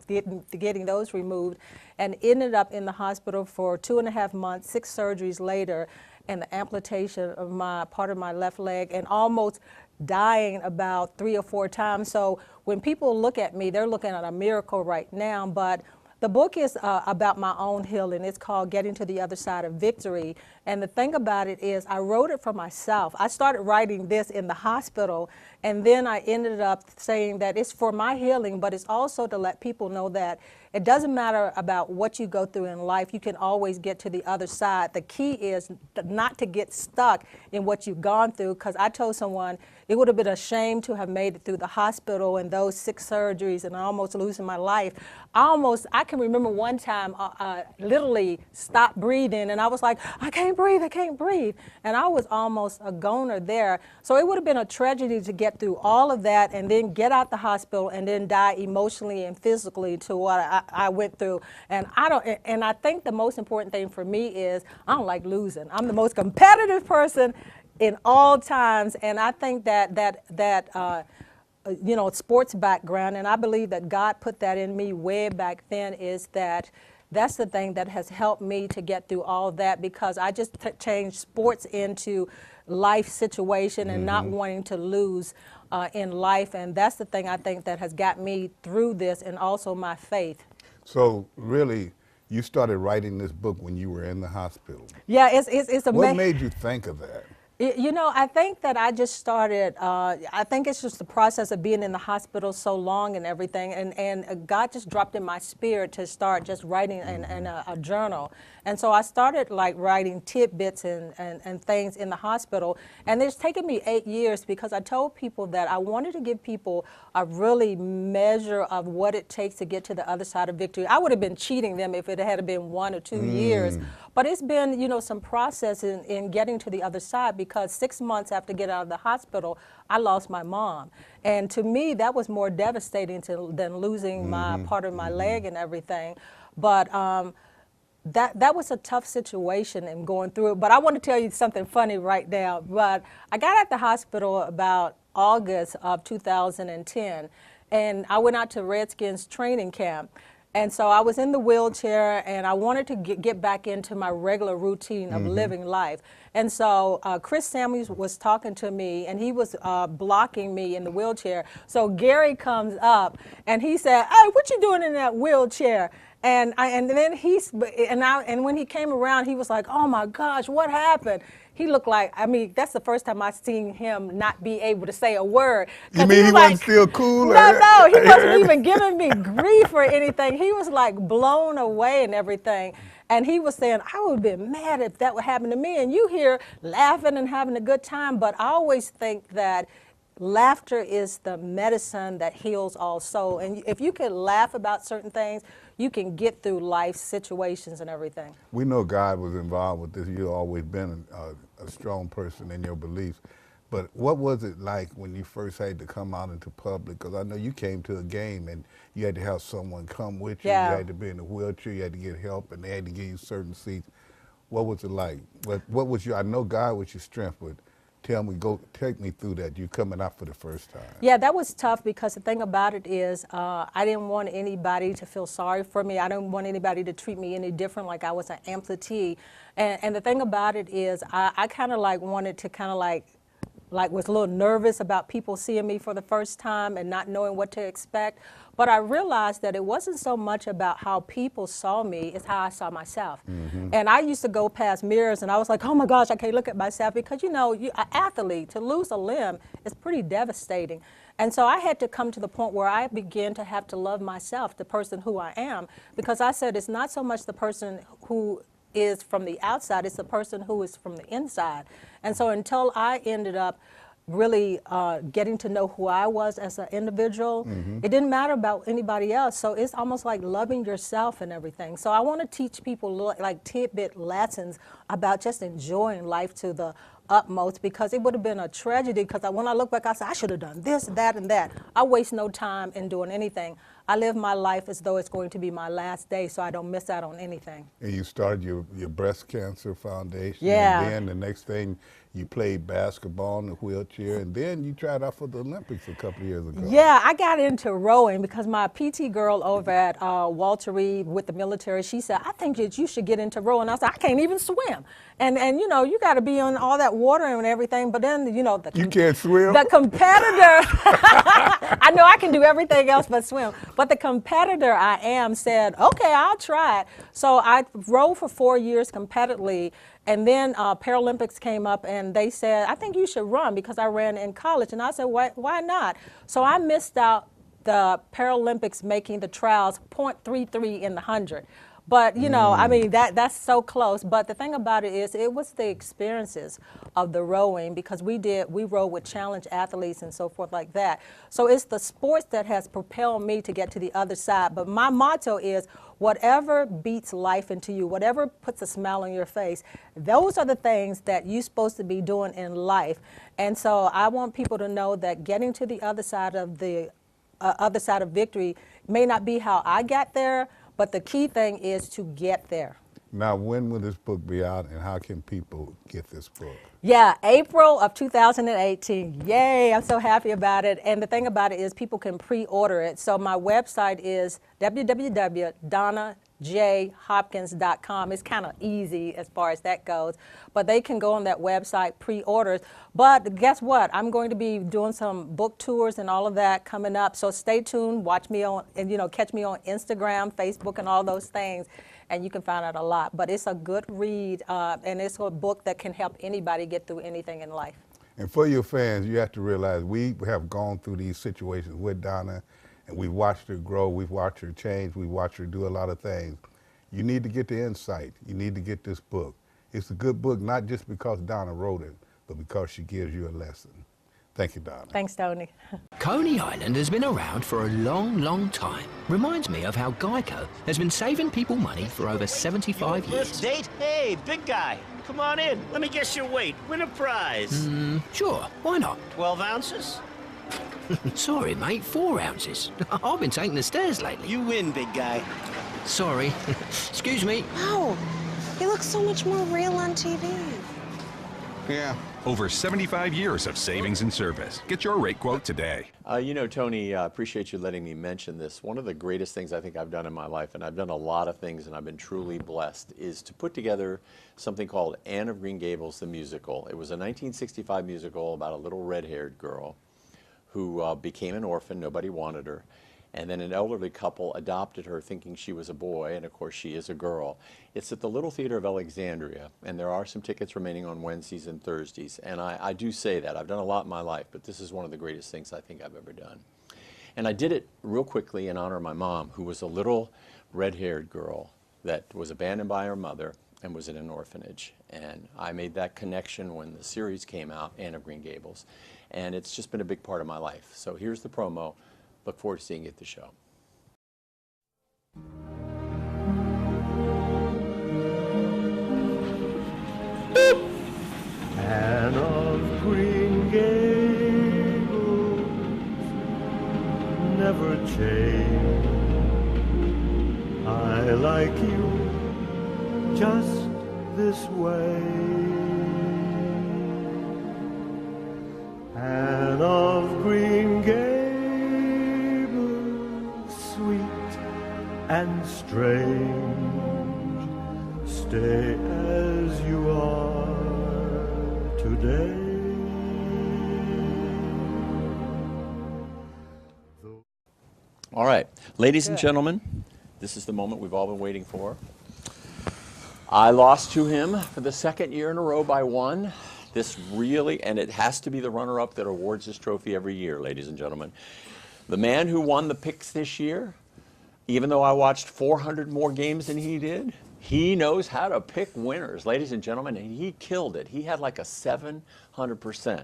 getting those removed, and ended up in the hospital for 2.5 months, 6 surgeries later, and the amputation of part of my left leg, and almost dying about 3 or 4 times. So when people look at me, they're looking at a miracle right now, but the book is about my own healing. It's called Getting to the Other Side of Victory. And the thing about it is I wrote it for myself. I started writing this in the hospital, and then I ended up saying that it's for my healing, but it's also to let people know that it doesn't matter about what you go through in life. You can always get to the other side. The key is not to get stuck in what you've gone through, because I told someone it would have been a shame to have made it through the hospital and those 6 surgeries and almost losing my life. I can remember one time literally stopped breathing, and I was like, I can't breathe. And I was almost a goner there. So it would have been a tragedy to get through all of that and then get out the hospital and then die emotionally and physically to what I went through. And I think the most important thing for me is I don't like losing. I'm the most competitive person in all times, and I think that sports background, and I believe that God put that in me way back then, is that's the thing that has helped me to get through all that, because I just changed sports into life situation and not wanting to lose in life, and that's the thing I think that has got me through this, and also my faith. So really, you started writing this book when you were in the hospital. Yeah, it's amazing. What made you think of that? I think that I just started, I think it's just the process of being in the hospital so long and everything, and God just dropped in my spirit to start just writing in a journal. And so I started like writing tidbits and things in the hospital, and it's taken me 8 years, because I told people that I wanted to give people a really measure of what it takes to get to the other side of victory. I would have been cheating them if it had been 1 or 2 years, but it's been, some process in getting to the other side, because 6 months after getting out of the hospital, I lost my mom. And to me, that was more devastating than losing my part of my leg and everything. But that was a tough situation and going through it. But I want to tell you something funny right now. But I got out the hospital about August of 2010, and I went out to Redskins training camp. And so I was in the wheelchair, and I wanted to get back into my regular routine of living life. And so Chris Samuels was talking to me, and he was blocking me in the wheelchair. So Gary comes up, and he said, "Hey, what you doing in that wheelchair?" And when he came around, he was like, "Oh my gosh, what happened?" he looked like, I mean, that's the first time I've seen him not be able to say a word. You mean he wasn't still cool? No, he wasn't even giving me grief or anything. He was like blown away and everything. And he was saying, I would have been mad if that would happen to me. And you here laughing and having a good time. But I always think that laughter is the medicine that heals all soul. And if you can laugh about certain things, you can get through life situations and everything. We know God was involved with this. You've always been a strong person in your beliefs. But what was it like when you first had to come out into public? Because I know you came to a game and you had to have someone come with you. Yeah. You had to be in a wheelchair. You had to get help, and they had to give you certain seats. What was it like? What was your? I know God was your strength, but take me through that. You coming out for the first time. Yeah, that was tough because the thing about it is I didn't want anybody to feel sorry for me. I didn't want anybody to treat me any different, like I was an amputee. And the thing about it is I kind of like wanted to kind of like was a little nervous about people seeing me for the first time and not knowing what to expect. But I realized that it wasn't so much about how people saw me, it's how I saw myself. And I used to go past mirrors and I was like, oh my gosh, I can't look at myself because, you know, an athlete, to lose a limb is pretty devastating. And so I had to come to the point where I began to have to love myself, the person who I am, because I said it's not so much the person who is from the outside, it's the person who is from the inside. And so until I ended up really getting to know who I was as an individual, it didn't matter about anybody else. So it's almost like loving yourself and everything. So I want to teach people like tidbit lessons about just enjoying life to the utmost, because it would have been a tragedy, because when I look back, I said, I should have done this, that, and that. I waste no time in doing anything. I live my life as though it's going to be my last day, so I don't miss out on anything. And you started your breast cancer foundation. Yeah. And then the next thing, you played basketball in a wheelchair, and then you tried out for the Olympics a couple of years ago. Yeah, I got into rowing because my PT girl over at Walter Reed with the military, she said, I think that you should get into rowing. I said, I can't even swim. And you know, you got to be on all that water and everything. But then, you know, you can't swim? The competitor, I know I can do everything else but swim. But the competitor I am said, okay, I'll try it. So I rowed for 4 years competitively. And then Paralympics came up and they said, I think you should run, because I ran in college. And I said, why not? So I missed out the Paralympics making the trials .33 in the 100. But, you know, I mean, that's so close. But the thing about it is, it was the experiences of the rowing, because we rowed with challenge athletes and so forth like that. So it's the sports that has propelled me to get to the other side. But my motto is, whatever beats life into you, whatever puts a smile on your face, those are the things that you're supposed to be doing in life. And so I want people to know that getting to the other side of victory may not be how I got there, but the key thing is to get there. Now, when will this book be out, and how can people get this book? Yeah, April of 2018. Yay, I'm so happy about it. And the thing about it is people can pre-order it. So my website is www.donnajhopkins.com. It's kind of easy as far as that goes. But they can go on that website, pre-orders. But guess what? I'm going to be doing some book tours and all of that coming up. So stay tuned, watch me on, and catch me on Instagram, Facebook, and all those things. And you can find out a lot. But it's a good read, and it's a book that can help anybody get through anything in life. And for your fans, you have to realize we have gone through these situations with Donna, and we've watched her grow, we've watched her change, we've watched her do a lot of things. You need to get the insight. You need to get this book. It's a good book, not just because Donna wrote it, but because she gives you a lesson. Thank you, Donna. Thanks, Tony. Coney Island has been around for a long, long time. Reminds me of how Geico has been saving people money for over 75 years. First date? Hey, big guy. Come on in. Let me guess your weight. Win a prize. Sure, why not? 12 ounces? Sorry, mate, 4 ounces. I've been taking the stairs lately. You win, big guy. Sorry. Excuse me. Wow, he looks so much more real on TV. Yeah. Over 75 years of savings and service. Get your rate quote today. You know, Tony, I appreciate you letting me mention this. One of the greatest things I think I've done in my life, and I've done a lot of things and I've been truly blessed, is to put together something called Anne of Green Gables, the musical. It was a 1965 musical about a little red-haired girl who became an orphan. Nobody wanted her. And then an elderly couple adopted her thinking she was a boy, and of course she is a girl. It's at the Little Theater of Alexandria, and there are some tickets remaining on Wednesdays and Thursdays. And I do say that. I've done a lot in my life, but this is one of the greatest things I think I've ever done. And I did it real quickly in honor of my mom, who was a little red-haired girl that was abandoned by her mother and was in an orphanage. And I made that connection when the series came out, Anne of Green Gables. And it's just been a big part of my life. So here's the promo. Look forward to seeing you at the show. Anne of Green Gables never change. I like you just this way. Anne of Green Gables, sweet and strange, stay as you are today. All right, ladies and gentlemen, this is the moment we've all been waiting for. I lost to him for the second year in a row by one. This really, and it has to be the runner-up that awards this trophy every year, ladies and gentlemen. The man who won the picks this year, even though I watched 400 more games than he did, he knows how to pick winners, ladies and gentlemen, and he killed it. He had like a 700%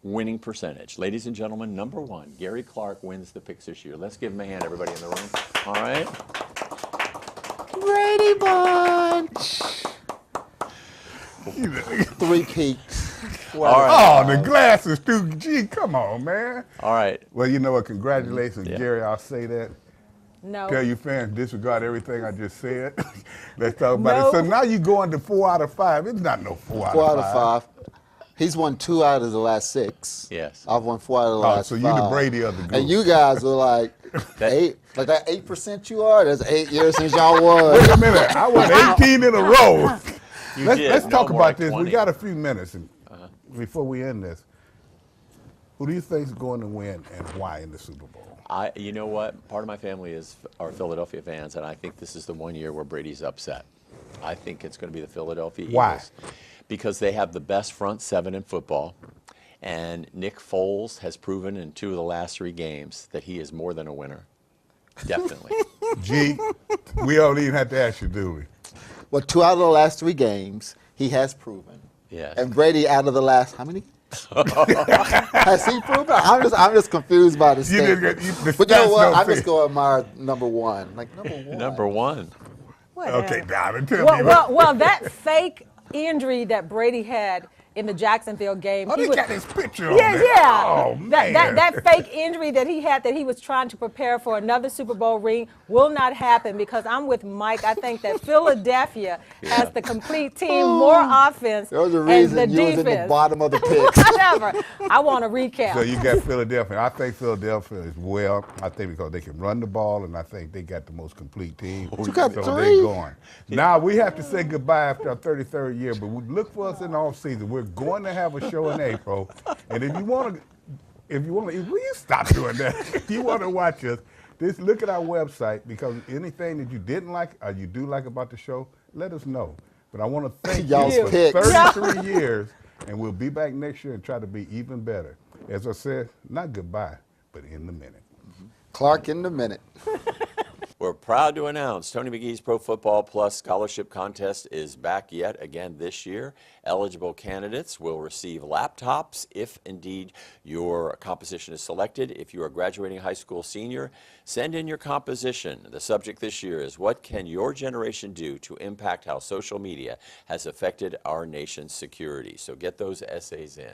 winning percentage. Ladies and gentlemen, number one, Gary Clark wins the picks this year. Let's give him a hand, everybody in the room. All right. Brady Bunch. 3 peaks. All right. Oh, the glasses, too. Gee, come on, man. All right. Well, you know what? Congratulations, Gary. I'll say that. No. Tell your fans, disregard everything I just said. Let's talk about it. So now you're going to 4 out of 5. It's not no 4 out of 5. He's won 2 out of the last 6. Yes. I've won 4 out of the last 5. So you're the Brady of the group. And you guys were like, 8, like that 8% you are? That's 8 years since y'all won. Wait a minute. I won 18 in a row. Let's no talk more about like this. 20. We got a few minutes before we end this. Who do you think is going to win and why in the Super Bowl? You know what? Part of my family are Philadelphia fans, and I think this is the one year where Brady's upset. I think it's going to be the Philadelphia Eagles. Why? Because they have the best front 7 in football, and Nick Foles has proven in 2 of the last 3 games that he is more than a winner. Definitely. Gee, we don't even have to ask you, do we? Well, 2 out of the last 3 games, he has proven. Yes. And Brady out of the last, how many? Has he proven? I'm just confused by the state. But you know what? I'm just going my number 1. Like, number 1. Number 1. Okay, Diamond, tell me. Well, that fake injury that Brady had in the Jacksonville game. Oh, they got his picture on Yeah, there. yeah. Oh, man. That fake injury that he had, that he was trying to prepare for another Super Bowl ring, will not happen, because I'm with Mike. I think that Philadelphia has the complete team, more offense, There's a and reason the you was defense. in the bottom of the picks. Whatever. I want to recap. So you got Philadelphia. I think Philadelphia is well. I think because they can run the ball, and I think they got the most complete team. You got so 3. they're going. Now we have to say goodbye after our 33rd year, but look for us in the off season. We're going to have a show in April, and if you want to, will you stop doing that? If you want to watch us, just look at our website, because anything that you didn't like or you do like about the show, let us know. But I want to thank you for 33 years, and we'll be back next year and try to be even better. As I said, not goodbye, but in the minute. Clark in the minute. We're proud to announce Tony McGee's Pro Football Plus Scholarship Contest is back yet again this year. Eligible candidates will receive laptops if indeed your composition is selected. If you are graduating high school senior, send in your composition. The subject this year is, what can your generation do to impact how social media has affected our nation's security? So get those essays in.